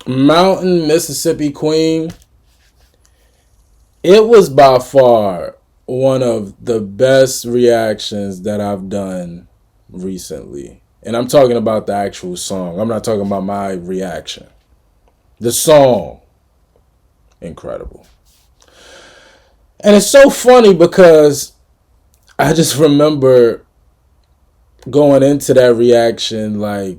Mountain, Mississippi Queen, it was by far one of the best reactions that I've done recently. And I'm talking about the actual song. I'm not talking about my reaction. The song, incredible. And it's so funny because I just remember going into that reaction, like,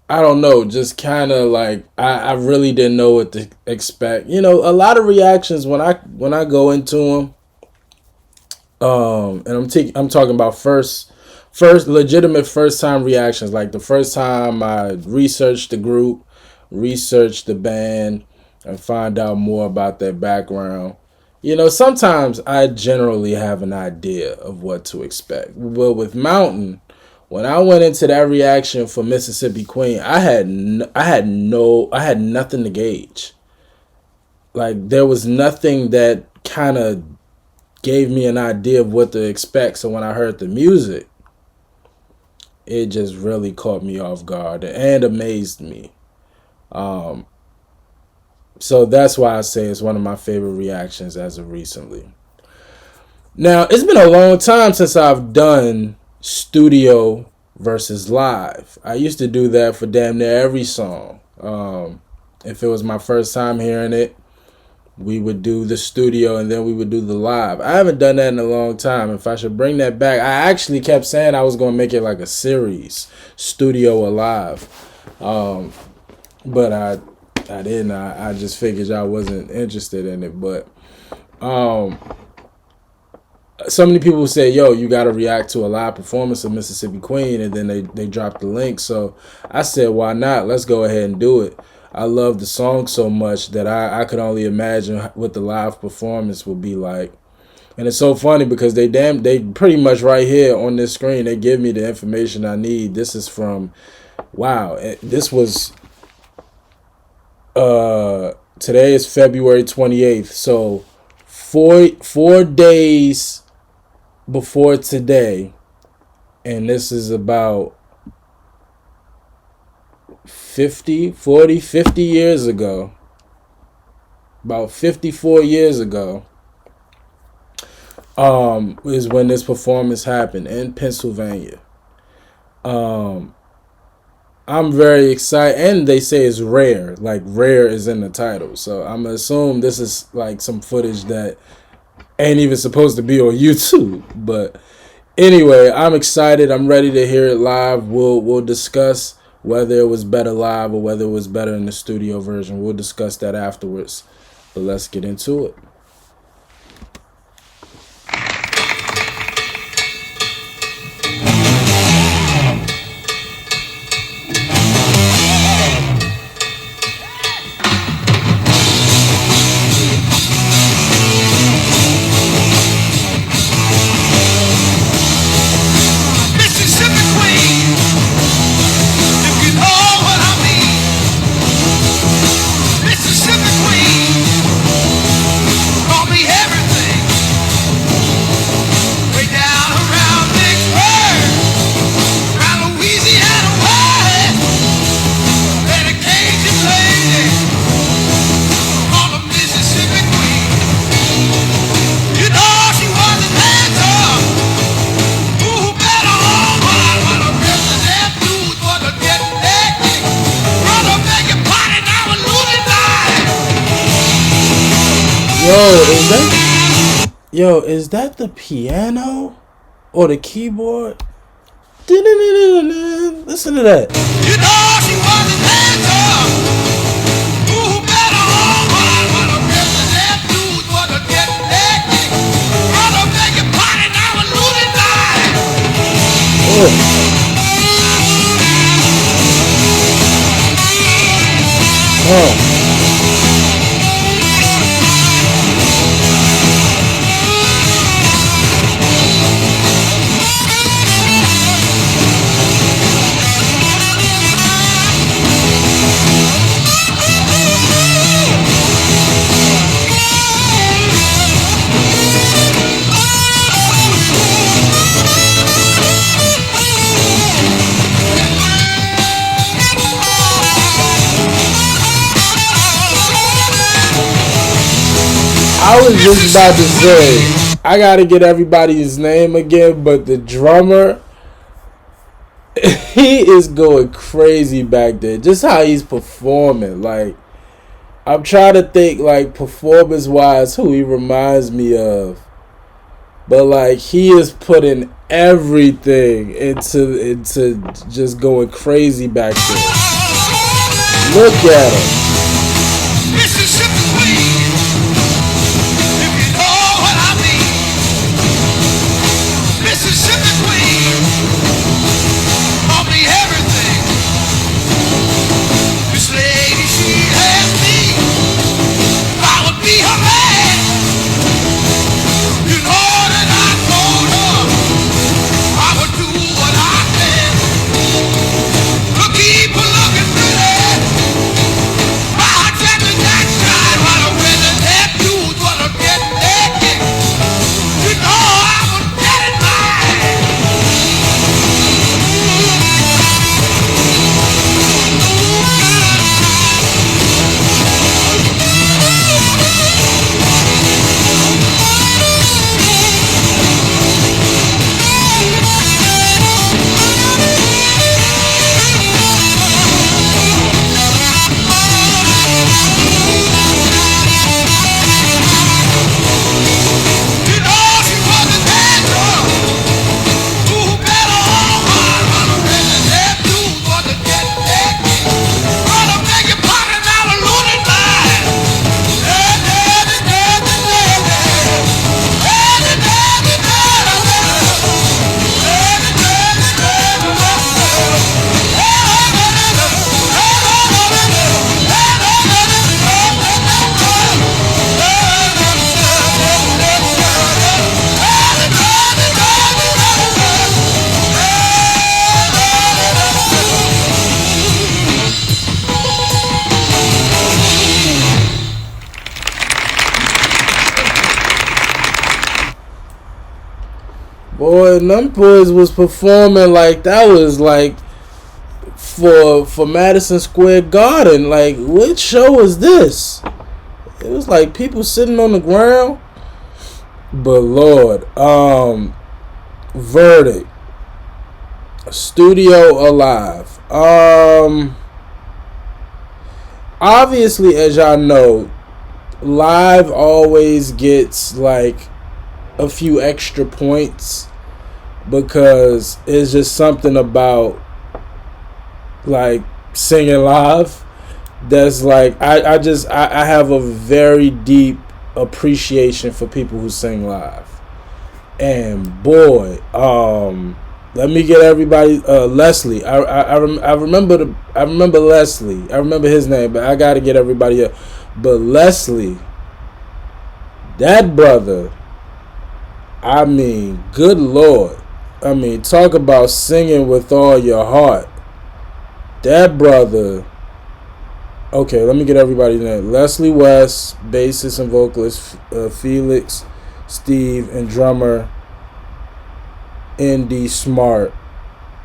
I don't know, just kind of like I really didn't know what to expect. You know, a lot of reactions when I go into them, and I'm talking about first legitimate first time reactions, like the first time I researched the group, researched the band, and find out more about their background. You know, sometimes I generally have an idea of what to expect. But with Mountain, when I went into that reaction for Mississippi Queen, I had nothing to gauge. Like there was nothing that kind of gave me an idea of what to expect. So when I heard the music, it just really caught me off guard and amazed me. Um, so that's why I say it's one of my favorite reactions as of recently. Now, it's been a long time since I've done studio versus live. I used to do that for damn near every song. If it was my first time hearing it, we would do the studio and then we would do the live. I haven't done that in a long time. If I should bring that back, I actually kept saying I was going to make it like a series, studio or live. But I didn't. I just figured y'all wasn't interested in it. But so many people say, yo, you got to react to a live performance of Mississippi Queen, and then they dropped the link. So I said, why not? Let's go ahead and do it. I love the song so much that I could only imagine what the live performance would be like. And it's so funny because they pretty much right here on this screen, they give me the information I need. This is from, wow, this was, today is February 28th. So four days before today, and this is about 50 years ago, about 54 years ago, is when this performance happened in Pennsylvania. I'm very excited, and they say it's rare, like rare is in the title, so I'm gonna assume this is like some footage that ain't even supposed to be on YouTube. But anyway, I'm excited. I'm ready to hear it live. We'll discuss whether it was better live or whether it was better in the studio version. We'll discuss that afterwards. But let's get into it. Is that the piano or the keyboard? Listen to that. You know she was a dancer. Who better what a represent dude was a get naked. Brother make it party now and lose it live. Oh. I was just about to say, I gotta get everybody's name again, but the drummer, he is going crazy back there. Just how he's performing. Like, I'm trying to think, like, performance wise, who he reminds me of. But, like, he is putting everything into just going crazy back there. Look at him. Boy, them boys was performing like that was like for Madison Square Garden. Like, what show was this? It was like people sitting on the ground. But Lord, verdict. Studio Alive. Obviously, as y'all know, live always gets like a few extra points because it's just something about like singing live that's like I have a very deep appreciation for people who sing live. And boy, let me get everybody. Leslie, I remember Leslie. I remember his name, but I got to get everybody up. But Leslie, that brother, I mean, good Lord. I mean, talk about singing with all your heart. That brother. Okay, let me get everybody's name. Leslie West, bassist and vocalist. Felix, Steve, and drummer N.D. Smart,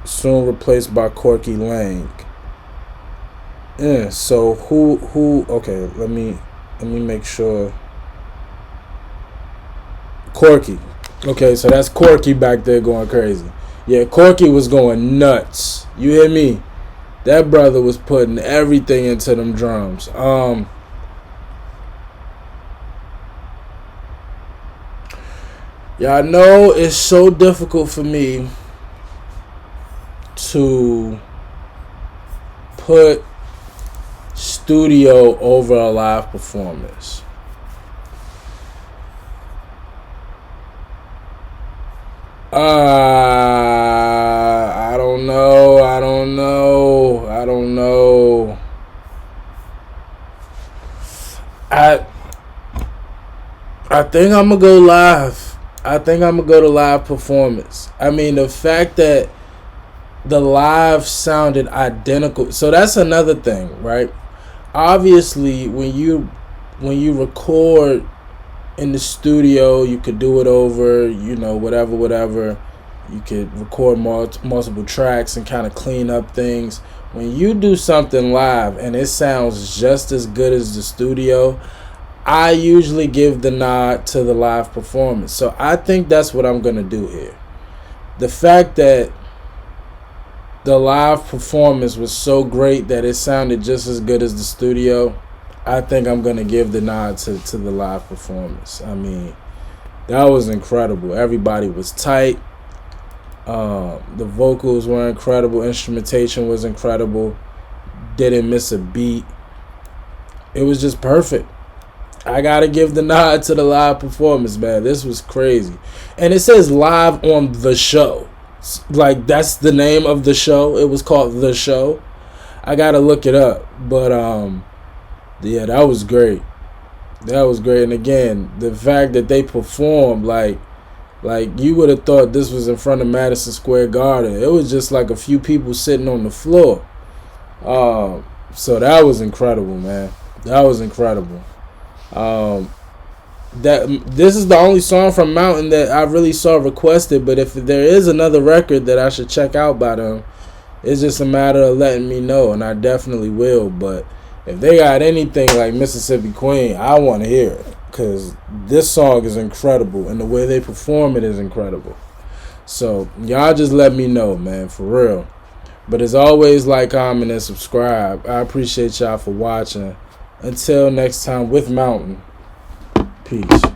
soon replaced by Corky Lang. Yeah, so who okay, let me make sure. Corky. Okay, so that's Corky back there going crazy. Yeah, Corky was going nuts. You hear me? That brother was putting everything into them drums. Y'all know it's so difficult for me to put studio over a live performance. I don't know. I think I'm gonna go live. I think I'm gonna go to live performance. I mean, the fact that the live sounded identical. So that's another thing, right? Obviously, when you record in the studio, you could do it over, whatever. You could record multiple tracks and kind of clean up things. When you do something live and it sounds just as good as the studio, I usually give the nod to the live performance. So I think that's what I'm going to do here. The fact that the live performance was so great that it sounded just as good as the studio, I think I'm going to give the nod to the live performance. I mean, that was incredible. Everybody was tight. The vocals were incredible. Instrumentation was incredible. Didn't miss a beat. It was just perfect. I gotta give the nod to the live performance, man. This was crazy. And it says live on the show. Like, that's the name of the show. It was called The Show. I gotta look it up. But yeah, that was great. That was great. And again, the fact that they performed like you would have thought this was in front of Madison Square Garden. It was just like a few people sitting on the floor. So that was incredible, man. That was incredible. That this is the only song from Mountain that I really saw requested, but if there is another record that I should check out by them, it's just a matter of letting me know, and I definitely will. But if they got anything like Mississippi Queen, I want to hear it, because this song is incredible and the way they perform it is incredible. So y'all just let me know, man, for real. But as always, like, comment, and subscribe. I appreciate y'all for watching. Until next time with Mountain. Peace.